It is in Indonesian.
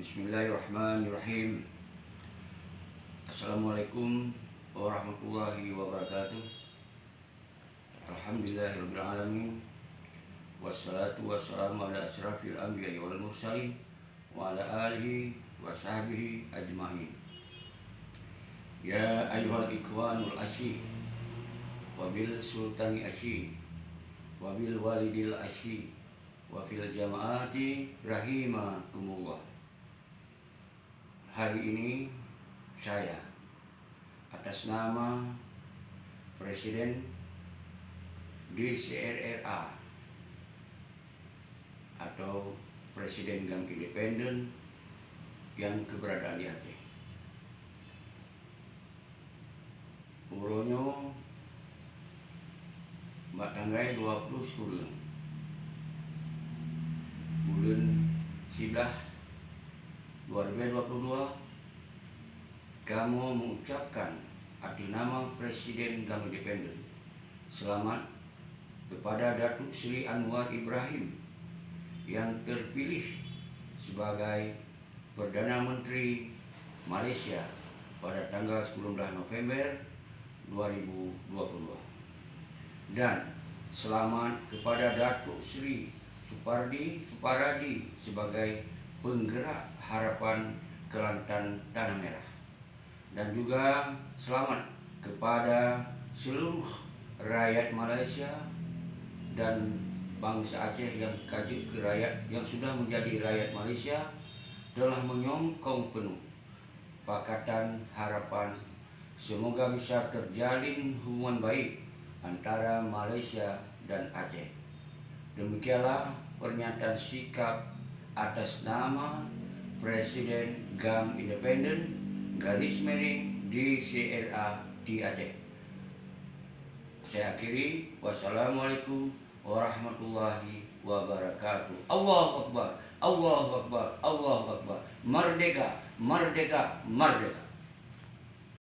Bismillahirrahmanirrahim. Assalamualaikum warahmatullahi wabarakatuh. Alhamdulillahirabbil alamin. Wassalatu wassalamu ala asrafil anbiya'i wal mursalin wa ala alihi wa sahbihi ajmain. Ya ayyuhal ikwanul asyi wa bil sultani asyi wa bil walidil asyi wa fil jamaati rahimakumullah. Hari ini saya atas nama Presiden DCRRA atau Presiden GAM Independen yang keberadaan di Aceh, umurnya Mbak Tanggai 20 sekurang bulan Sidah 2022, kamu mengucapkan atas nama Presiden GAM Independen selamat kepada Datuk Seri Anwar Ibrahim yang terpilih sebagai Perdana Menteri Malaysia pada tanggal 19 November 2022, dan selamat kepada Datuk Seri Supardi sebagai penggerak harapan Kelantan Tanah Merah, dan juga selamat kepada seluruh rakyat Malaysia dan bangsa Aceh yang sudah menjadi rakyat Malaysia telah menyokong penuh Pakatan Harapan. Semoga bisa terjalin hubungan baik antara Malaysia dan Aceh. Demikianlah pernyataan sikap atas nama Presiden GAM Independen _ DCRA di Aceh. Saya akhiri. Wassalamualaikum warahmatullahi wabarakatuh. Allahu Akbar, Allahu Akbar, Allahu Akbar. Merdeka, merdeka, merdeka.